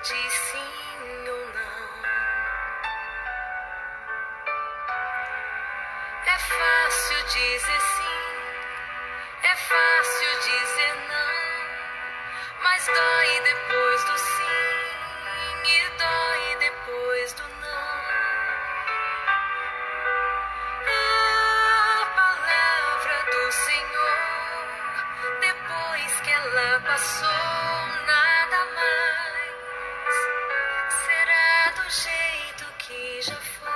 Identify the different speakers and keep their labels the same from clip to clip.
Speaker 1: de sim ou não. É fácil dizer sim, é fácil dizer não, mas dói depois do sim e dói depois do não. A palavra do Senhor, depois que ela passou, nada mais será do jeito que já foi.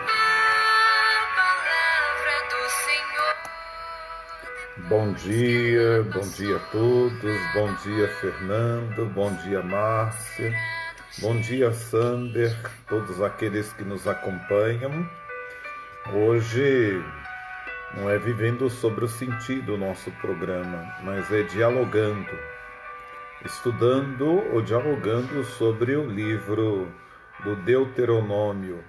Speaker 1: A palavra do Senhor.
Speaker 2: Bom dia a todos, bom dia Fernando, bom dia Márcia, bom dia Sander, todos aqueles que nos acompanham. Hoje não é vivendo sobre o sentido o nosso programa, mas é dialogando, estudando ou dialogando sobre o livro do Deuteronômio.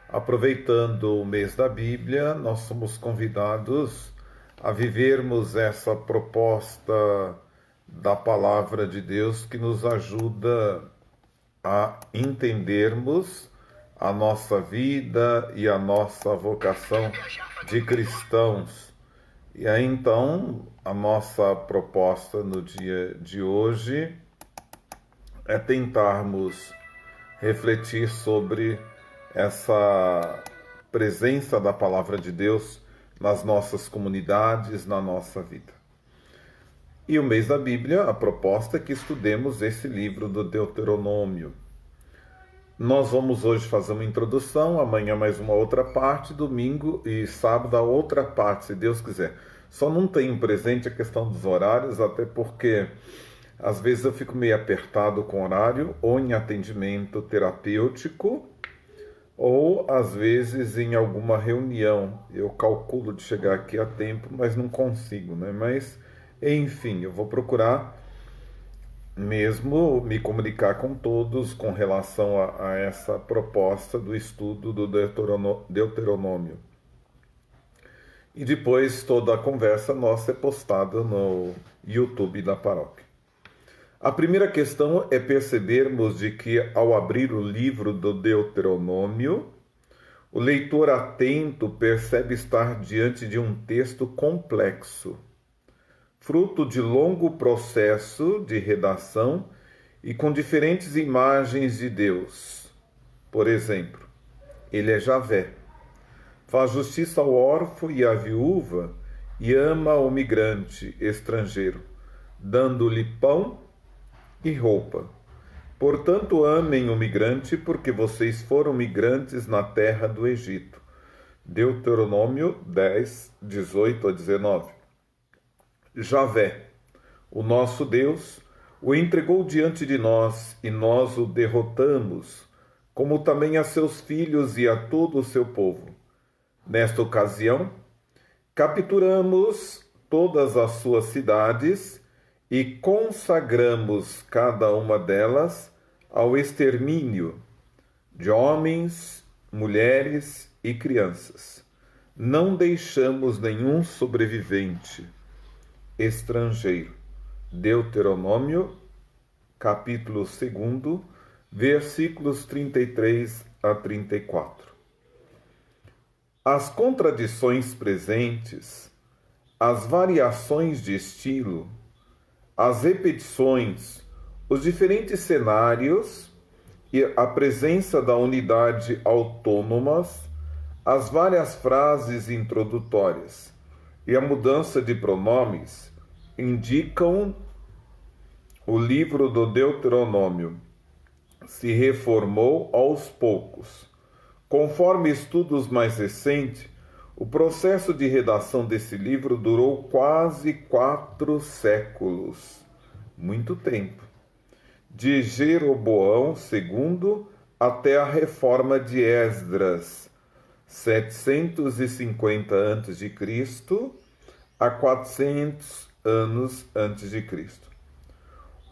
Speaker 2: Aproveitando o mês da Bíblia, nós somos convidados a vivermos essa proposta da palavra de Deus que nos ajuda a entendermos a nossa vida e a nossa vocação de cristãos. E aí então, a nossa proposta no dia de hoje é tentarmos refletir sobre essa presença da palavra de Deus nas nossas comunidades, na nossa vida. E o mês da Bíblia, a proposta é que estudemos esse livro do Deuteronômio. Nós vamos hoje fazer uma introdução, amanhã mais uma outra parte, domingo e sábado a outra parte, se Deus quiser. Só não tenho presente a questão dos horários, até porque às vezes eu fico meio apertado com horário, ou em atendimento terapêutico, ou às vezes em alguma reunião. Eu calculo de chegar aqui a tempo, mas não consigo, né? Mas, enfim, eu vou procurar mesmo me comunicar com todos com relação a essa proposta do estudo do Deuteronômio. E depois toda a conversa nossa é postada no YouTube da paróquia. A primeira questão é percebermos de que, ao abrir o livro do Deuteronômio, o leitor atento percebe estar diante de um texto complexo, fruto de longo processo de redação e com diferentes imagens de Deus. Por exemplo, ele é Javé, faz justiça ao órfão e à viúva e ama o migrante estrangeiro, dando-lhe pão e roupa. Portanto, amem o migrante, porque vocês foram migrantes na terra do Egito. Deuteronômio 10, 18 a 19. Javé, o nosso Deus, o entregou diante de nós, e nós o derrotamos, como também a seus filhos e a todo o seu povo. Nesta ocasião, capturamos todas as suas cidades e consagramos cada uma delas ao extermínio de homens, mulheres e crianças. Não deixamos nenhum sobrevivente estrangeiro. Deuteronômio, capítulo 2, versículos 33 a 34. As contradições presentes, as variações de estilo, as repetições, os diferentes cenários e a presença da unidade autônomas, as várias frases introdutórias e a mudança de pronomes indicam o livro do Deuteronômio se reformou aos poucos. Conforme estudos mais recentes, o processo de redação desse livro durou quase 4 séculos, muito tempo, de Jeroboão II até a reforma de Esdras, 750 a.C. a 400 anos antes de Cristo.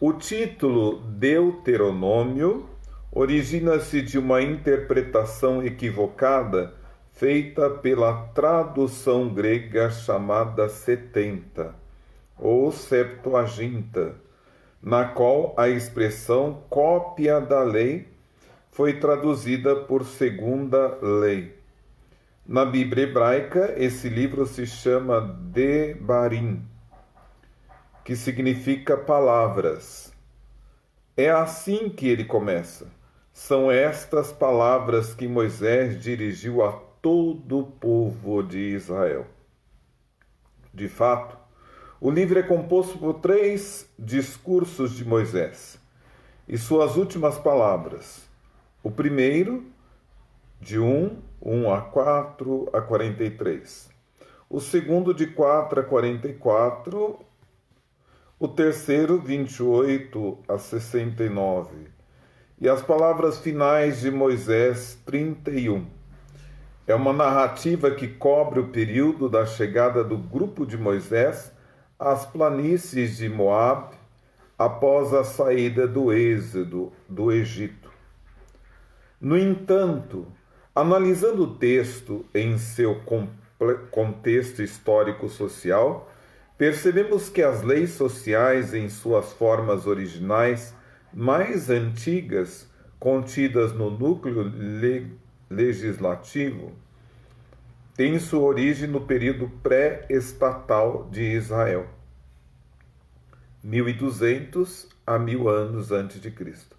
Speaker 2: O título Deuteronômio origina-se de uma interpretação equivocada feita pela tradução grega chamada 70, ou Septuaginta, na qual a expressão cópia da lei foi traduzida por segunda lei. Na Bíblia hebraica, esse livro se chama Devarim, que significa palavras. É assim que ele começa. São estas palavras que Moisés dirigiu a todo o povo de Israel. De fato, o livro é composto por 3 discursos de Moisés e suas últimas palavras. O primeiro, de 1 a 4 a 43. O segundo, de 4 a 44. O terceiro, 28 a 69. E as palavras finais de Moisés, 31. É uma narrativa que cobre o período da chegada do grupo de Moisés às planícies de Moabe após a saída do êxodo do Egito. No entanto, analisando o texto em seu contexto histórico-social, percebemos que as leis sociais em suas formas originais mais antigas, contidas no núcleo legislativo, têm sua origem no período pré-estatal de Israel, 1200 a 1000 anos antes de Cristo.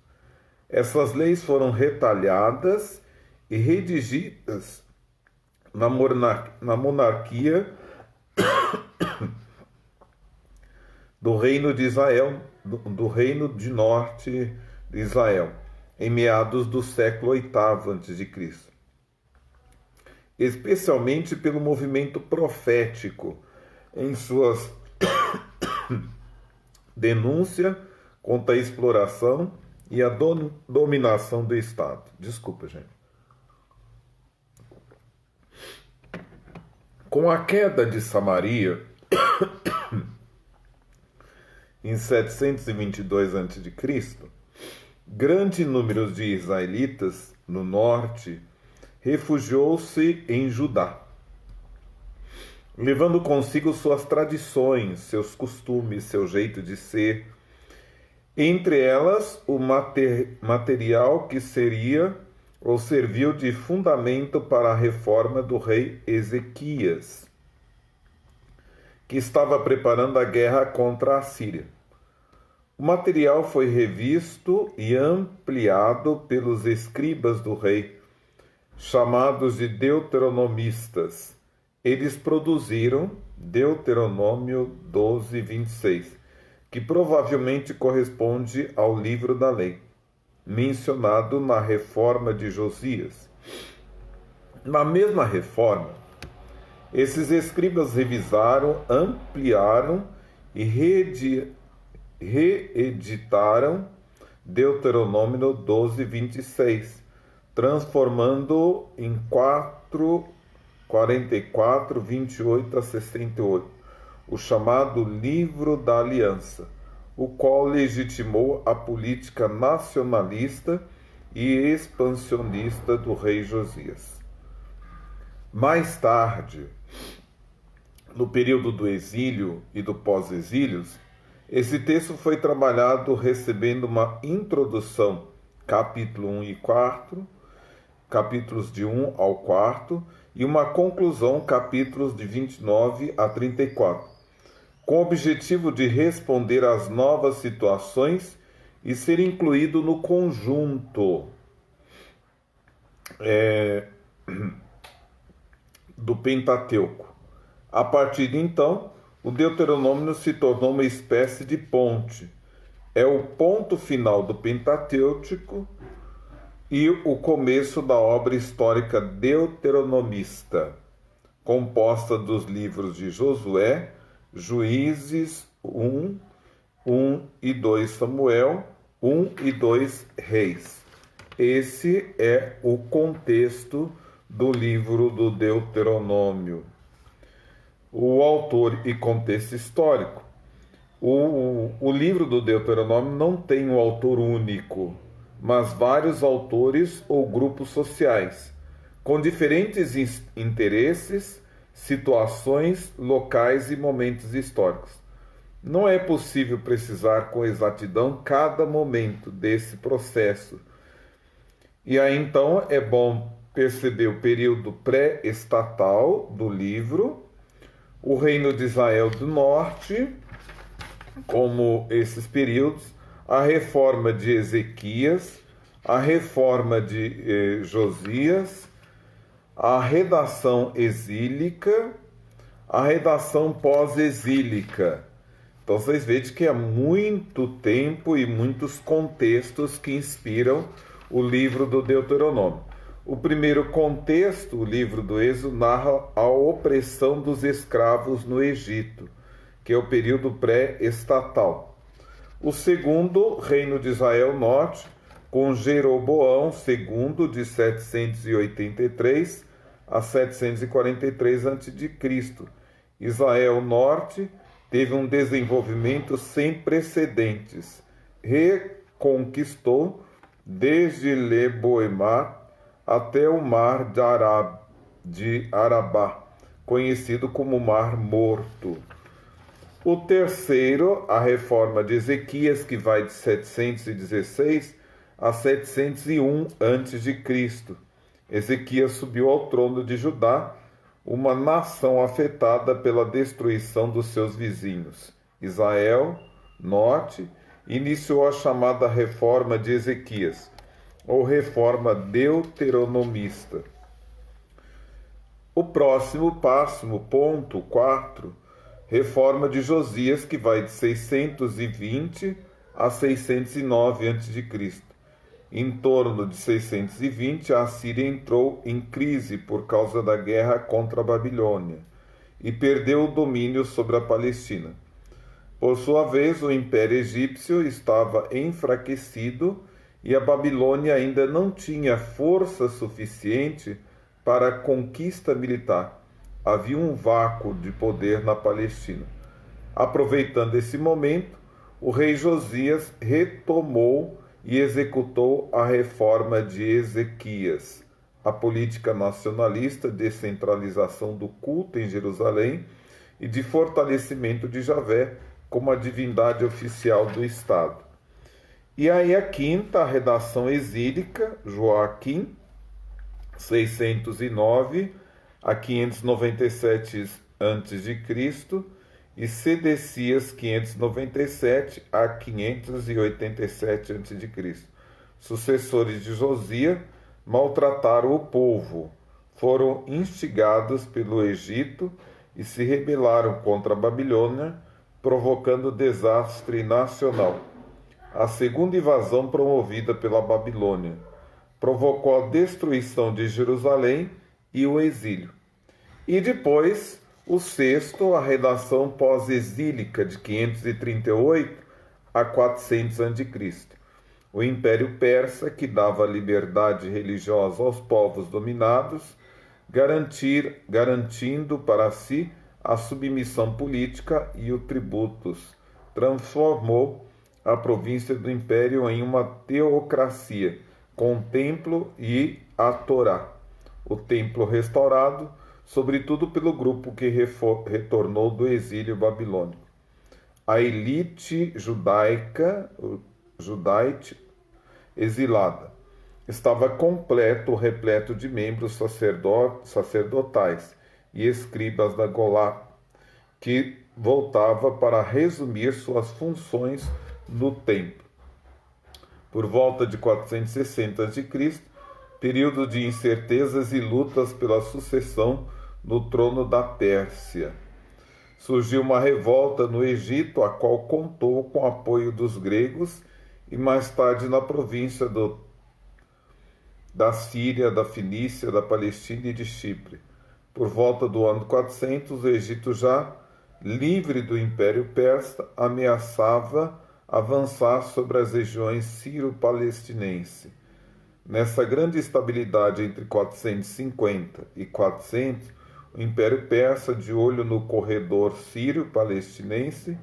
Speaker 2: Essas leis foram retalhadas e redigidas na monarquia do reino de Israel, do reino de norte de Israel, em meados do século VIII a.C., especialmente pelo movimento profético em suas denúncia contra a exploração e a dominação do Estado. Desculpa, gente. Com a queda de Samaria, em 722 a.C., grande número de israelitas no norte refugiou-se em Judá, levando consigo suas tradições, seus costumes, seu jeito de ser, entre elas o material que seria ou serviu de fundamento para a reforma do rei Ezequias, que estava preparando a guerra contra a Síria. O material foi revisto e ampliado pelos escribas do rei, chamados de deuteronomistas. Eles produziram Deuteronômio 12, 26, que provavelmente corresponde ao livro da lei, mencionado na reforma de Josias. Na mesma reforma, esses escribas revisaram, ampliaram e reeditaram Deuteronômio 12, 26, transformando-o em 44, 28 a 68, o chamado Livro da Aliança, o qual legitimou a política nacionalista e expansionista do rei Josias. Mais tarde, no período do exílio e do pós-exílio, esse texto foi trabalhado recebendo uma introdução, capítulo 1 e 4, capítulos de 1 ao 4, e uma conclusão, capítulos de 29 a 34, com o objetivo de responder às novas situações e ser incluído no conjunto do Pentateuco. A partir de então, o Deuteronômio se tornou uma espécie de ponte. É o ponto final do Pentateuco e o começo da obra histórica deuteronomista, composta dos livros de Josué, Juízes 1 e 2 Samuel, 1 e 2 Reis. Esse é o contexto do livro do Deuteronômio. O autor e contexto histórico. O livro do Deuteronômio não tem um autor único, mas vários autores ou grupos sociais, com diferentes interesses, situações, locais e momentos históricos. Não é possível precisar com exatidão cada momento desse processo. E aí então é bom perceber o período pré-estatal do livro, o Reino de Israel do Norte, como esses períodos, a reforma de Ezequias, a reforma de Josias, a redação exílica, a redação pós-exílica. Então vocês veem que há muito tempo e muitos contextos que inspiram o livro do Deuteronômio. O primeiro contexto, o livro do Êxodo, narra a opressão dos escravos no Egito, que é o período pré-estatal. O segundo, Reino de Israel Norte, com Jeroboão II, de 783 a 743 a.C. Israel Norte teve um desenvolvimento sem precedentes. Reconquistou desde Leboemá até o mar de Arabá, conhecido como Mar Morto. O terceiro, a reforma de Ezequias, que vai de 716 a 701 a.C. Ezequias subiu ao trono de Judá, uma nação afetada pela destruição dos seus vizinhos. Israel, Norte, iniciou a chamada reforma de Ezequias, ou reforma deuteronomista. O próximo ponto 4, reforma de Josias, que vai de 620 a 609 a.C. Em torno de 620, a Assíria entrou em crise por causa da guerra contra a Babilônia e perdeu o domínio sobre a Palestina. Por sua vez, o Império Egípcio estava enfraquecido e a Babilônia ainda não tinha força suficiente para a conquista militar. Havia um vácuo de poder na Palestina. Aproveitando esse momento, o rei Josias retomou e executou a reforma de Ezequias, a política nacionalista de descentralização do culto em Jerusalém e de fortalecimento de Javé como a divindade oficial do Estado. E aí a quinta, a redação exílica, Joaquim, 609 a 597 a.C., e Sedecias, 597 a 587 a.C. Sucessores de Josias maltrataram o povo, foram instigados pelo Egito e se rebelaram contra a Babilônia, provocando desastre nacional. A segunda invasão promovida pela Babilônia provocou a destruição de Jerusalém e o exílio. E depois, o sexto, a redação pós-exílica de 538 a 400 a.C. O Império Persa, que dava liberdade religiosa aos povos dominados, garantindo para si a submissão política e os tributos, transformou a província do Império em uma teocracia, com o templo e a Torá. O templo restaurado, sobretudo pelo grupo que retornou do exílio babilônico. A elite judaica exilada estava repleto de membros sacerdotais e escribas da Golá, que voltava para resumir suas funções no templo. Por volta de 460 a.C., período de incertezas e lutas pela sucessão no trono da Pérsia. Surgiu uma revolta no Egito, a qual contou com o apoio dos gregos e mais tarde na província da Síria, da Fenícia, da Palestina e de Chipre. Por volta do ano 400, o Egito, já livre do Império Persa, ameaçava avançar sobre as regiões sírio-palestinenses. Nessa grande estabilidade entre 450 e 400, o Império Persa, de olho no corredor sírio-palestinense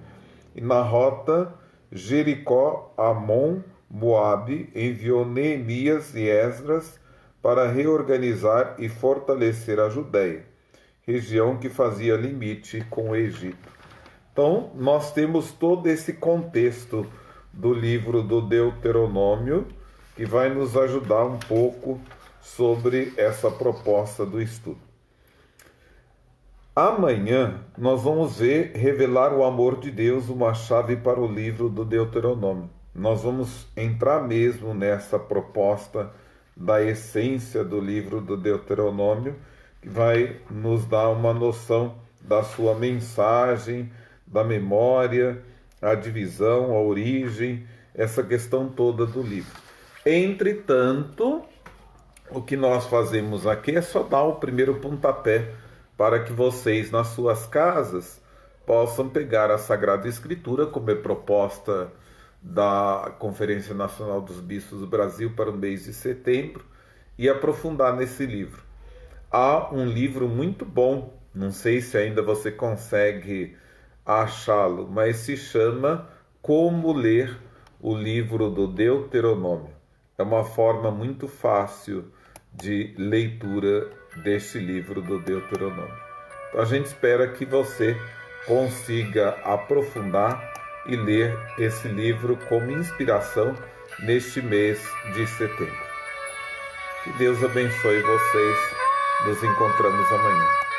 Speaker 2: e na rota Jericó-Amon, Moabe, enviou Neemias e Esdras para reorganizar e fortalecer a Judéia, região que fazia limite com o Egito. Então, nós temos todo esse contexto do livro do Deuteronômio, que vai nos ajudar um pouco sobre essa proposta do estudo. Amanhã nós vamos ver revelar o amor de Deus, uma chave para o livro do Deuteronômio. Nós vamos entrar mesmo nessa proposta da essência do livro do Deuteronômio, que vai nos dar uma noção da sua mensagem, da memória, a divisão, a origem, essa questão toda do livro. Entretanto, o que nós fazemos aqui é só dar o primeiro pontapé para que vocês, nas suas casas, possam pegar a Sagrada Escritura, como é proposta da Conferência Nacional dos Bispos do Brasil para o mês de setembro, e aprofundar nesse livro. Há um livro muito bom, não sei se ainda você consegue achá-lo, mas se chama Como Ler o Livro do Deuteronômio. É uma forma muito fácil de leitura deste livro do Deuteronômio. Então a gente espera que você consiga aprofundar e ler esse livro como inspiração neste mês de setembro. Que Deus abençoe vocês. Nos encontramos amanhã.